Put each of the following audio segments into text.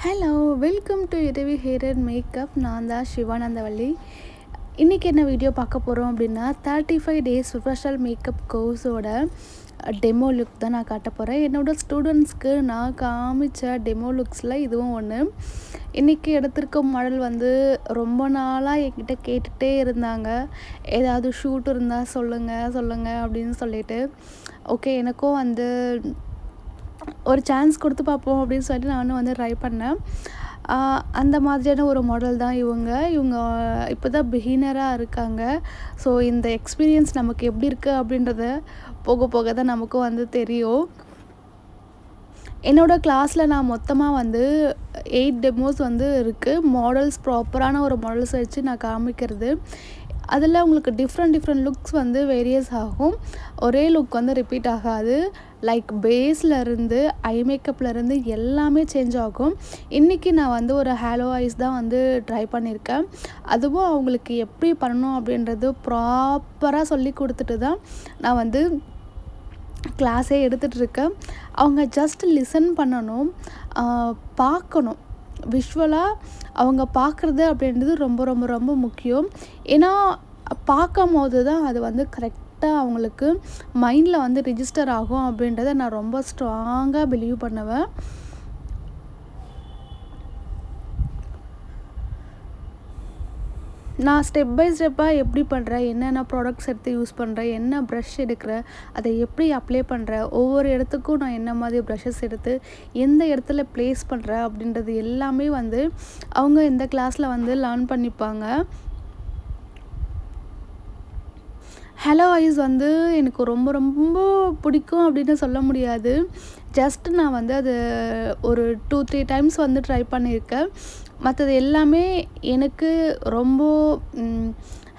Hello, welcome to Ravi hair and makeup. நான் தான் சிவானந்தவள்ளி. இன்றைக்கி என்ன வீடியோ பார்க்க போகிறோம் அப்படின்னா 35 டேஸ் ப்ரொஃபஷனல் மேக்கப் கோர்ஸோட டெமோ லுக் தான் நான் காட்ட போகிறேன். என்னோடய ஸ்டூடெண்ட்ஸ்க்கு நான் காமித்த டெமோ லுக்ஸில் இதுவும் ஒன்று. இன்றைக்கி எடுத்திருக்க மாடல் வந்து ரொம்ப நாளாக என்கிட்ட கேட்டுகிட்டே இருந்தாங்க, ஏதாவது ஷூட் இருந்தால் சொல்லுங்கள் அப்படின்னு சொல்லிட்டு. ஓகே, எனக்கும் வந்து ஒரு சான்ஸ் கொடுத்து பார்ப்போம் அப்படின்னு சொல்லிட்டு நானும் வந்து ட்ரை பண்ணேன். அந்த மாதிரியான ஒரு மாடல் தான் இவங்க இப்போ தான் பிகினராக இருக்காங்க. ஸோ இந்த எக்ஸ்பீரியன்ஸ் நமக்கு எப்படி இருக்குது அப்படின்றத போக போக தான் நமக்கும் வந்து தெரியும். என்னோடய கிளாஸில் நான் மொத்தமாக வந்து 8 டெமோஸ் வந்து இருக்குது. மாடல்ஸ் ப்ராப்பரான ஒரு மாடல்ஸ் வச்சு நான் காமிக்கிறது. அதில் உங்களுக்கு டிஃப்ரெண்ட் லுக்ஸ் வந்து வேரியஸ் ஆகும். ஒரே லுக் வந்து ரிப்பீட் ஆகாது. லைக் பேஸ்லேருந்து ஐ மேக்கப்லேருந்து எல்லாமே சேஞ்ச் ஆகும். இன்றைக்கி நான் வந்து ஒரு ஹேலோ ஐஸ் தான் வந்து ட்ரை பண்ணியிருக்கேன். அதுவும் அவங்களுக்கு எப்படி பண்ணணும் அப்படின்றது ப்ராப்பராக சொல்லி கொடுத்துட்டு தான் நான் வந்து கிளாஸே எடுத்துகிட்ருக்கேன். அவங்க ஜஸ்ட் லிசன் பண்ணணும், பார்க்கணும். விஷுவலாக அவங்க பார்க்குறது அப்படின்றது ரொம்ப ரொம்ப ரொம்ப முக்கியம். ஏன்னா பார்க்கும் போது தான் அது வந்து கரெக்டாக அவங்களுக்கு மைண்டில் வந்து ரிஜிஸ்டர் ஆகும் அப்படின்றத நான் ரொம்ப ஸ்ட்ராங்காக பிலீவ் பண்ணுவேன். நான் ஸ்டெப் பை ஸ்டெப்பாக எப்படி பண்ணுறேன், என்னென்ன ப்ராடக்ட்ஸ் எடுத்து யூஸ் பண்ணுறேன், என்ன ப்ரஷ் எடுக்கிறேன், அதை எப்படி அப்ளை பண்ணுறேன், ஒவ்வொரு இடத்துக்கும் நான் என்ன மாதிரி ப்ரஷஸ் எடுத்து எந்த இடத்துல ப்ளேஸ் பண்ணுறேன் அப்படின்றது எல்லாமே வந்து அவங்க இந்த கிளாஸில் வந்து லேர்ன் பண்ணிப்பாங்க. ஹலோ ஐஸ் வந்து எனக்கு ரொம்ப ரொம்ப பிடிக்கும் அப்படின்னு சொல்ல முடியாது. ஜஸ்ட் நான் வந்து அது ஒரு 2-3 டைம்ஸ் வந்து ட்ரை பண்ணியிருக்கேன். மற்றது எல்லாமே எனக்கு ரொம்ப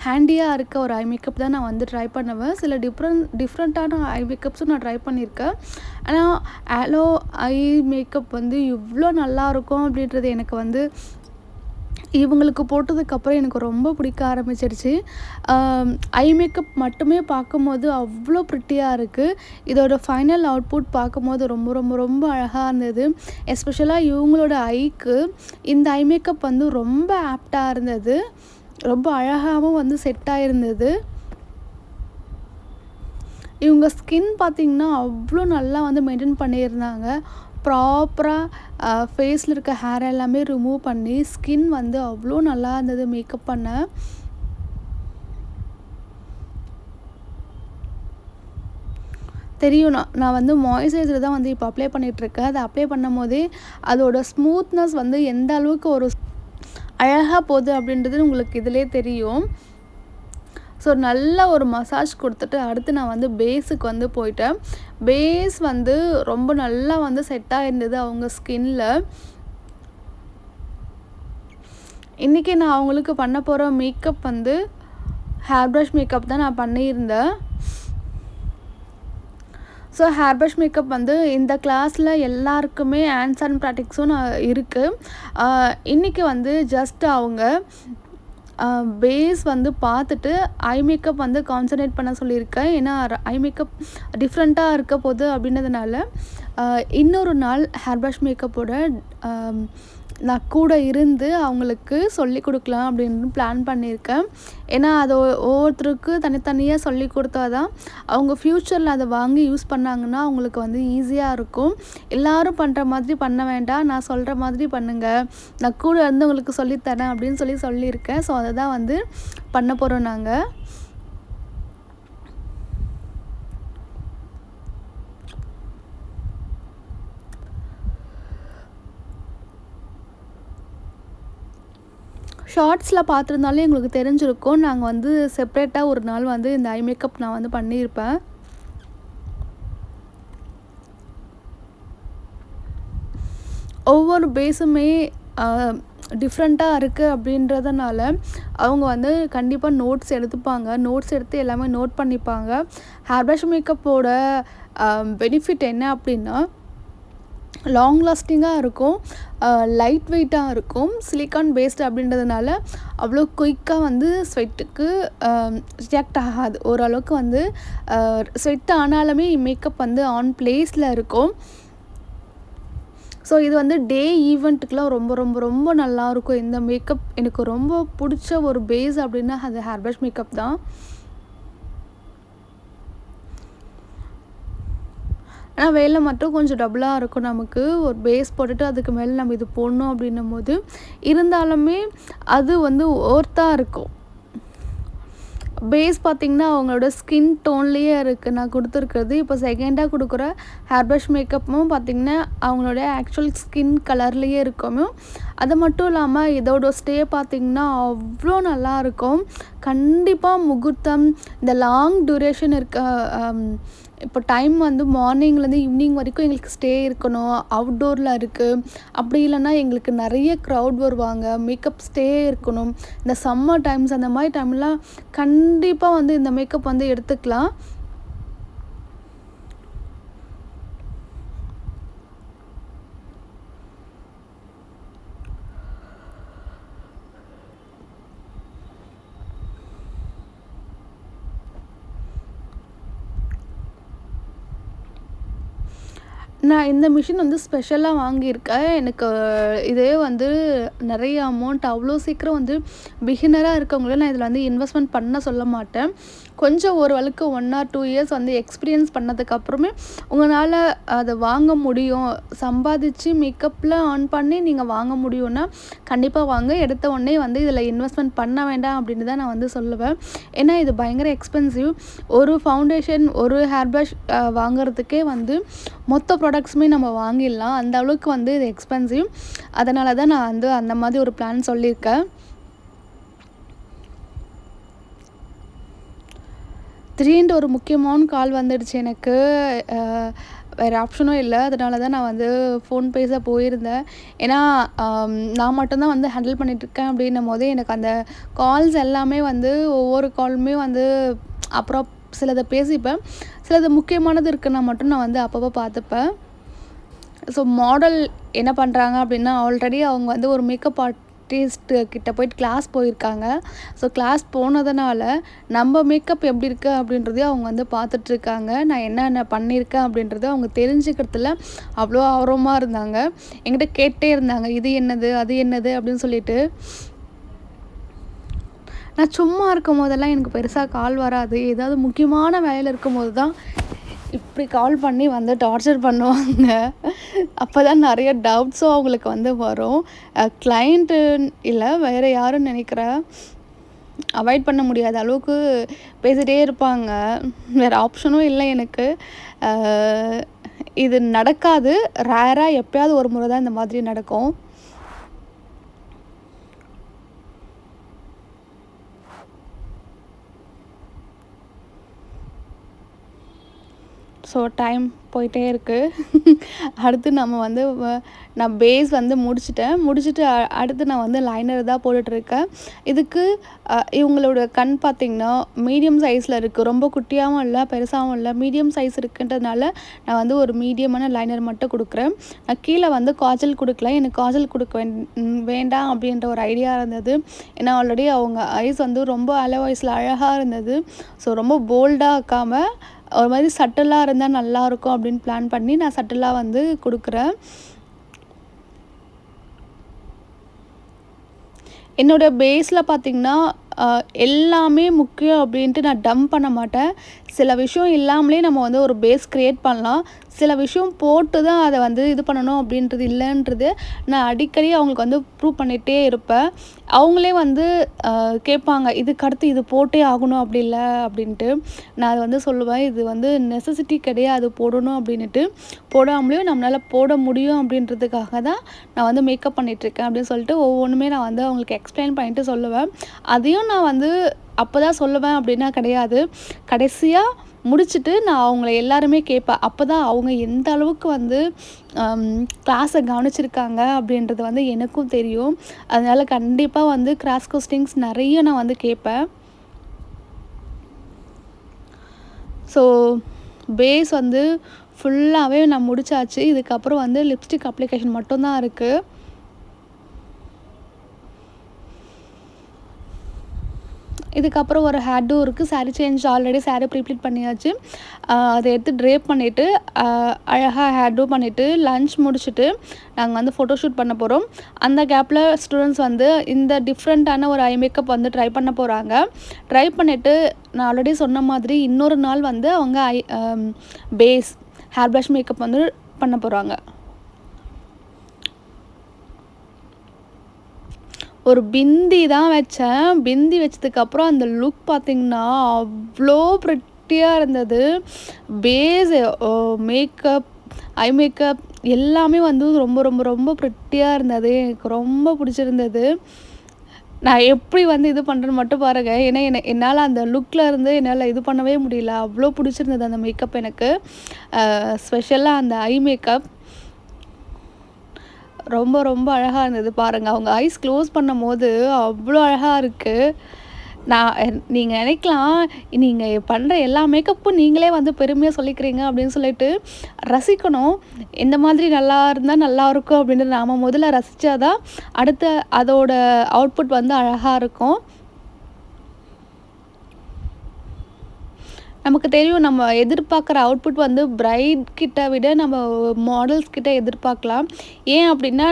ஹேண்டியாக இருக்க ஒரு ஐ மேக்கப் தான் நான் வந்து ட்ரை பண்ணுவேன். சில டிஃப்ரெண்ட்டான ஐ மேக்கப்ஸும் நான் ட்ரை பண்ணியிருக்கேன். ஆனால் ஹலோ ஐ மேக்கப் வந்து இவ்வளோ நல்லாயிருக்கும் அப்படின்றது எனக்கு வந்து இவங்களுக்கு போட்டதுக்கப்புறம் எனக்கு ரொம்ப பிடிக்க ஆரம்பிச்சிருச்சு. ஐ மேக்கப் மட்டுமே பார்க்கும்போது அவ்வளோ ப்ரிட்டியாக இருக்குது. இதோட ஃபைனல் அவுட்புட் பார்க்கும்போது ரொம்ப ரொம்ப ரொம்ப அழகாக இருந்தது. எஸ்பெஷலாக இவங்களோட ஐக்கு இந்த ஐ மேக்கப் வந்து ரொம்ப ஆப்டாக இருந்தது. ரொம்ப அழகாகவும் வந்து செட் ஆகிருந்தது. இவங்க ஸ்கின் பார்த்திங்கன்னா அவ்வளோ நல்லா வந்து மெயின்டைன் பண்ணியிருந்தாங்க. ப்ராப்பராக ஃபேஸில் இருக்க ஹேர் எல்லாமே ரிமூவ் பண்ணி ஸ்கின் வந்து அவ்வளோ நல்லா இருந்தது மேக்கப் பண்ண. தெரியும், நான் வந்து மாய்ஸ்சரைசர் தான் வந்து இப்போ அப்ளை பண்ணிகிட்ருக்கேன். அதை அப்ளை பண்ணும் போதே அதோட ஸ்மூத்னஸ் வந்து எந்த அளவுக்கு ஒரு அழகாக போகுது அப்படின்றது உங்களுக்கு இதிலே தெரியும். ஸோ நல்ல ஒரு மசாஜ் கொடுத்துட்டு அடுத்து நான் வந்து பேஸுக்கு வந்து போயிட்டேன். பேஸ் வந்து ரொம்ப நல்லா வந்து செட் ஆகிருந்தது அவங்க ஸ்கின்ல. இன்றைக்கி நான் அவங்களுக்கு பண்ண போகிற மேக்கப் வந்து ஹேர் ப்ரஷ் மேக்கப் தான் நான் பண்ணியிருந்தேன். ஸோ ஹேர் ப்ரஷ் மேக்கப் வந்து இந்த கிளாஸில் எல்லாருக்குமே ஹேண்ட்ஸ் அண்ட் ப்ராக்டிக்ஸும் இருக்குது. இன்றைக்கி வந்து ஜஸ்ட் அவங்க பேஸ் வந்து பார்த்துட்டு ஐ மேக்கப் வந்து கான்சன்ட்ரேட் பண்ண சொல்லியிருக்கேன். ஏன்னா ஐ மேக்கப் டிஃப்ரெண்ட்டாக இருக்க போகுது அப்படின்றதுனால இன்னொரு நாள் ஹேர் ப்ரஷ் மேக்கப்போட நான் கூட இருந்து அவங்களுக்கு சொல்லி கொடுக்கலாம் அப்படின்னு பிளான் பண்ணியிருக்கேன். ஏன்னா அதை ஒவ்வொருத்தருக்கு தனித்தனியாக சொல்லி கொடுத்தா தான் அவங்க ஃப்யூச்சரில் அதை வாங்கி யூஸ் பண்ணாங்கன்னா அவங்களுக்கு வந்து ஈஸியாக இருக்கும். எல்லோரும் பண்ணுற மாதிரி பண்ண வேண்டாம், நான் சொல்கிற மாதிரி பண்ணுங்கள், நான் கூட இருந்து உங்களுக்கு சொல்லித்தரேன் அப்படின்னு சொல்லியிருக்கேன். ஸோ அதை தான் வந்து பண்ண போகிறோம் நாங்கள். ஷார்ட்ஸில் பார்த்துருந்தாலே எங்களுக்கு தெரிஞ்சிருக்கும். நாங்கள் வந்து செப்ரேட்டாக ஒரு நாள் வந்து இந்த ஐ மேக்கப் நான் வந்து பண்ணியிருப்பேன். ஒவ்வொரு பேஸுமே டிஃப்ரெண்ட்டாக இருக்குது அப்படின்றதுனால அவங்க வந்து கண்டிப்பாக நோட்ஸ் எடுத்துப்பாங்க. நோட்ஸ் எடுத்து எல்லாமே நோட் பண்ணிப்பாங்க. ஹேர் ப்ரஷ் மேக்கப்போட பெனிஃபிட் என்ன அப்படின்னா லாங் லாஸ்டிங்காக இருக்கும், லைட் வெயிட்டாக இருக்கும், சிலிக்கான் பேஸ்டு அப்படின்றதுனால அவ்வளோ குயிக்காக வந்து ஸ்வெட்டுக்கு ரியாக்ட் ஆகாது. ஓரளவுக்கு வந்து ஸ்வெட் ஆனாலுமே மேக்கப் வந்து ஆன் பிளேஸில் இருக்கும். ஸோ இது வந்து டே ஈவெண்ட்டுக்குலாம் ரொம்ப ரொம்ப ரொம்ப நல்லாயிருக்கும். இந்த மேக்கப் எனக்கு ரொம்ப பிடிச்ச ஒரு பேஸ் அப்படின்னா அது ஹேர் ப்ரஷ் மேக்கப் தான். ஆனால் வேலை மட்டும் கொஞ்சம் டபுளாக இருக்கும் நமக்கு. ஒரு பேஸ் போட்டுட்டு அதுக்கு மேலே நம்ம இது போடணும் அப்படின்னும்போது, இருந்தாலுமே அது வந்து ஒர்த்தாக இருக்கும். பேஸ் பார்த்திங்கன்னா அவங்களோட ஸ்கின் டோன்லேயே இருக்குது நான் கொடுத்துருக்கிறது. இப்போ செகண்டாக கொடுக்குற ஹேர் ப்ரஷ் மேக்கப்பும் பார்த்திங்கன்னா அவங்களோட ஆக்சுவல் ஸ்கின் கலர்லேயே இருக்கும். அது மட்டும் இல்லாமல் இதோட ஸ்டே பார்த்திங்கன்னா அவ்வளோ நல்லாயிருக்கும். கண்டிப்பாக முகூர்த்தம் இந்த லாங் ட்யூரேஷன் இருக்க இப்போ டைம் வந்து மார்னிங்லேருந்து ஈவினிங் வரைக்கும் எங்களுக்கு ஸ்டே இருக்கணும். அவுட்டோரில் இருக்குது. அப்படி இல்லைன்னா எங்களுக்கு நிறைய க்ரௌட் வருவாங்க. மேக்கப் ஸ்டே இருக்கணும். இந்த சம்மர் டைம்ஸ் அந்த மாதிரி டைம்லாம் கண்டிப்பாக வந்து இந்த மேக்கப் வந்து எடுத்துக்கலாம். நான் இந்த மிஷின் வந்து ஸ்பெஷலாக வாங்கியிருக்கேன். எனக்கு இதே வந்து நிறைய அமௌண்ட் அவ்வளோ சீக்கிரம் வந்து பிகினராக இருக்கவங்கள நான் இதில் வந்து இன்வெஸ்ட்மெண்ட் பண்ண சொல்ல மாட்டேன். கொஞ்சம் ஓரளவுக்கு 1 or 2 இயர்ஸ் வந்து எக்ஸ்பீரியன்ஸ் பண்ணதுக்கப்புறமே உங்களால் அதை வாங்க முடியும். சம்பாதிச்சு மேக்கப்பில் ஆன் பண்ணி நீங்கள் வாங்க முடியும்னா கண்டிப்பாக வாங்க. எடுத்த உடனே வந்து இதில் இன்வெஸ்ட்மெண்ட் பண்ண வேண்டாம் அப்படின்னு தான் நான் வந்து சொல்லுவேன். ஏன்னா இது பயங்கர எக்ஸ்பென்சிவ். ஒரு ஃபவுண்டேஷன் ஒரு ஹேர் ப்ரஷ் வாங்குறதுக்கே வந்து மொத்த ப்ராடக்ட்ஸுமே நம்ம வாங்கிடலாம். அந்த அளவுக்கு வந்து இது எக்ஸ்பென்சிவ். அதனால தான் நான் வந்து அந்த மாதிரி ஒரு பிளான் சொல்லியிருக்கேன். திடீர்னு ஒரு முக்கியமான கால் வந்துடுச்சு எனக்கு. வேறு ஆப்ஷனும் இல்லை. அதனால தான் நான் வந்து ஃபோன் பேச போயிருந்தேன். ஏன்னா நான் மட்டும்தான் வந்து ஹேண்டில் பண்ணிகிட்ருக்கேன் அப்படின்னும் போதே எனக்கு அந்த கால்ஸ் எல்லாமே வந்து ஒவ்வொரு காலுமே வந்து அப்புறம் சிலதை பேசிப்பேன். சிலது முக்கியமானது இருக்குன்னா மட்டும் நான் வந்து அப்பப்போ பார்த்துப்பேன். ஸோ மாடல் என்ன பண்ணுறாங்க அப்படின்னா ஆல்ரெடி அவங்க வந்து ஒரு மேக்கப் ஆர்டிஸ்ட்டு கிட்ட போயிட்டு கிளாஸ் போயிருக்காங்க. ஸோ கிளாஸ் போனதுனால நம்ம மேக்கப் எப்படி இருக்குது அப்படின்றதையும் அவங்க வந்து பார்த்துட்ருக்காங்க. நான் என்னென்ன பண்ணியிருக்கேன் அப்படின்றத அவங்க தெரிஞ்சுக்கிறதுல அவ்வளோ ஆர்வமாக இருந்தாங்க. என்கிட்ட கேட்டே இருந்தாங்க இது என்னது அது என்னது அப்படின்னு சொல்லிட்டு. நான் சும்மா இருக்கும் போதெல்லாம் எனக்கு பெருசாக கால் வராது. ஏதாவது முக்கியமான வேலையில் இருக்கும்போது தான் இப்படி கால் பண்ணி வந்து டார்ச்சர் பண்ணுவாங்க. அப்போ தான் நிறைய டவுட்ஸும் அவங்களுக்கு வந்து வரும். கிளைண்ட்டு இல்லை வேறு யாருன்னு நினைக்கிறேன். அவாய்ட் பண்ண முடியாத அளவுக்கு பேசிகிட்டே இருப்பாங்க. வேறு ஆப்ஷனும் இல்லை எனக்கு. இது நடக்காது. ரேராக எப்போயாவது ஒரு முறை தான் இந்த மாதிரி நடக்கும். ஸோ டைம் போயிட்டே இருக்குது. அடுத்து நம்ம வந்து நான் பேஸ் வந்து முடிச்சுட்டு அடுத்து நான் வந்து லைனர் தான் போட்டுட்ருக்கேன். இதுக்கு இவங்களோட கண் பார்த்திங்கன்னா மீடியம் சைஸில் இருக்குது. ரொம்ப குட்டியாகவும் இல்லை பெருசாகவும் இல்லை, மீடியம் சைஸ் இருக்குன்றதுனால நான் வந்து ஒரு மீடியமான லைனர் மட்டும் கொடுக்குறேன். நான் கீழே வந்து காஜல் கொடுக்கல. எனக்கு காஜல் கொடுக்க வேண்டாம் அப்படின்ற ஒரு ஐடியா இருந்தது. ஏன்னா ஆல்ரெடி அவங்க ஐஸ் வந்து ரொம்ப வாய்ஸில் அழகாக இருந்தது. ஸோ ரொம்ப போல்டாக ஆக்காமல் ஒரு மாதிரி சட்டிலாக இருந்தால் நல்லாயிருக்கும் அப்படின்னு பிளான் பண்ணி நான் சட்டிலாக வந்து கொடுக்குறேன். என்னோடய பேஸில் பார்த்திங்கன்னா எல்லாமே முக்கியம் அப்படின்ட்டு நான் டம்ப் பண்ண மாட்டேன். சில விஷயம் இல்லாமலே நம்ம வந்து ஒரு பேஸ் க்ரியேட் பண்ணலாம். சில விஷயம் போட்டு தான் அதை வந்து இது பண்ணணும் அப்படின்றது இல்லைன்றது நான் அடிக்கடி அவங்களுக்கு வந்து ப்ரூவ் பண்ணிகிட்டே இருப்பேன். அவங்களே வந்து கேட்பாங்க இதுக்கு அடுத்து இது போட்டே ஆகணும் அப்படி இல்லை அப்படின்ட்டு. நான் அதை வந்து சொல்லுவேன் இது வந்து நெசசிட்டி கிடையாது போடணும் அப்படின்ட்டு. போடாமலேயும் நம்மளால் போட முடியும் அப்படின்றதுக்காக தான் நான் வந்து மேக்கப் பண்ணிகிட்ருக்கேன் அப்படின்னு சொல்லிட்டு ஒவ்வொன்றுமே நான் வந்து அவங்களுக்கு எக்ஸ்பிளைன் பண்ணிட்டு சொல்லுவேன். அதையும் நான் வந்து அப்போ தான் சொல்லுவேன் அப்படின்னா கிடையாது. கடைசியாக முடிச்சுட்டு நான் அவங்கள எல்லாருமே கேட்பேன். அப்போ தான் அவங்க எந்த அளவுக்கு வந்து கிளாஸை கவனிச்சிருக்காங்க அப்படின்றது வந்து எனக்கும் தெரியும். அதனால் கண்டிப்பாக வந்து கிராஸ் கொஸ்டின்ஸ் நிறைய நான் வந்து கேட்பேன். ஸோ பேஸ் வந்து ஃபுல்லாகவே நான் முடிச்சாச்சு. இதுக்கப்புறம் வந்து லிப்ஸ்டிக் அப்ளிகேஷன் மட்டும்தான் இருக்குது. இதுக்கப்புறம் ஒரு ஹேர்டும் இருக்குது. Sari change already sari pre-pleat பண்ணியாச்சு. அதை எடுத்து ட்ரேப் பண்ணிவிட்டு அழகாக ஹேர்டும் பண்ணிவிட்டு லன்ச் முடிச்சுட்டு நாங்கள் வந்து ஃபோட்டோஷூட் பண்ண போகிறோம். அந்த கேப்பில் ஸ்டூடெண்ட்ஸ் வந்து இந்த டிஃப்ரெண்ட்டான ஒரு ஐ மேக்கப் வந்து ட்ரை பண்ண போகிறாங்க. ட்ரை பண்ணிவிட்டு நான் ஆல்ரெடி சொன்ன மாதிரி இன்னொரு நாள் வந்து அவங்க பேஸ் ஹேர் ப்ரஷ் மேக்கப் வந்து பண்ண போகிறாங்க. ஒரு பிந்தி தான் வச்சேன். பிந்தி வச்சதுக்கப்புறம் அந்த லுக் பார்த்திங்கன்னா அவ்வளோ ப்ரிட்டியாக இருந்தது. பேஸ் மேக்கப், ஐ மேக்கப் எல்லாமே வந்து ரொம்ப ரொம்ப ரொம்ப ப்ரிட்டியாக இருந்தது. எனக்கு ரொம்ப பிடிச்சிருந்தது. நான் எப்படி வந்து இது பண்ணுறேன்னு மட்டும் பாருங்கள். ஏன்னா என்னால் அந்த லுக்கில் இருந்து என்னால் இது பண்ணவே முடியல. அவ்வளோ பிடிச்சிருந்தது அந்த மேக்கப் எனக்கு. ஸ்பெஷலாக அந்த ஐ மேக்கப் ரொம்ப ரொம்ப அழகாக இருந்தது பாருங்கள். அவங்க ஐஸ் க்ளோஸ் பண்ணும்போது அவ்வளோ அழகாக இருக்குது. நீங்கள் நினைக்கலாம், நீங்கள் பண்ணுற எல்லா மேக்கப்பும் நீங்களே வந்து பெருமையாக சொல்லிக்கிறீங்க அப்படின்னு சொல்லிட்டு ரசிக்கணும். இந்த மாதிரி நல்லா இருந்தால் நல்லாயிருக்கும் அப்படின்னு நாம் முதல்ல ரசித்தா தான் அடுத்த அதோட அவுட்புட் வந்து அழகாக இருக்கும். நமக்கு தெரியும் நம்ம எதிர்பார்க்குற அவுட்புட் வந்து பிரைட் கிட்ட விட நம்ம மாடல்ஸ் கிட்ட எதிர்பார்க்கலாம். ஏன் அப்படின்னா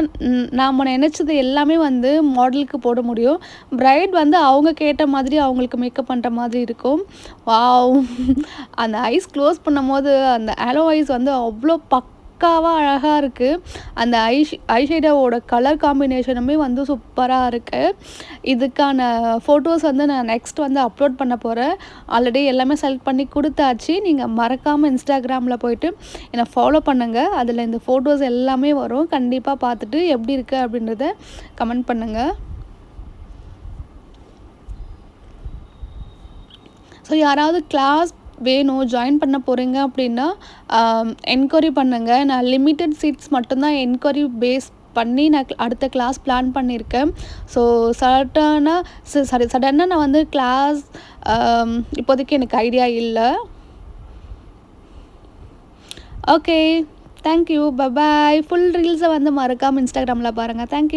நாம் நினச்சது எல்லாமே வந்து மாடலுக்கு போட முடியும். பிரைட் வந்து அவங்க கேட்ட மாதிரி அவங்களுக்கு மேக்கப் பண்ணுற மாதிரி இருக்கும். வாவ்! அந்த ஐஸ் க்ளோஸ் பண்ணும்போது அந்த ஆலோ ஐஸ் வந்து அவ்வளோ பக்காவாக அழகாக இருக்குது. அந்த ஐஷேடோவோட கலர் காம்பினேஷனுமே வந்து சூப்பராக இருக்குது. இதுக்கான ஃபோட்டோஸ் வந்து நான் நெக்ஸ்ட் வந்து அப்லோட் பண்ண போகிறேன். ஆல்ரெடி எல்லாமே செலக்ட் பண்ணி கொடுத்தாச்சு. நீங்கள் மறக்காமல் இன்ஸ்டாகிராமில் போய்ட்டு என்னை ஃபாலோ பண்ணுங்கள். அதில் இந்த ஃபோட்டோஸ் எல்லாமே வரும். கண்டிப்பாக பார்த்துட்டு எப்படி இருக்குது அப்படின்றத கமெண்ட் பண்ணுங்கள். ஸோ யாராவது கிளாஸ் வேணும், ஜாயின் பண்ண போகிறீங்க அப்படின்னா என்கொயரி பண்ணுங்கள். நான் லிமிட்டட் சீட்ஸ் மட்டும்தான் என்கொயரி பேஸ் பண்ணி நான் அடுத்த கிளாஸ் பிளான் பண்ணியிருக்கேன். ஸோ சடனாக நான் வந்து கிளாஸ் இப்போதைக்கு எனக்கு ஐடியா இல்லை. Okay, thank you, bye bye. ஃபுல் ரீல்ஸை வந்து மறக்காமல் இன்ஸ்டாகிராமில் பாருங்கள். தேங்க்யூ.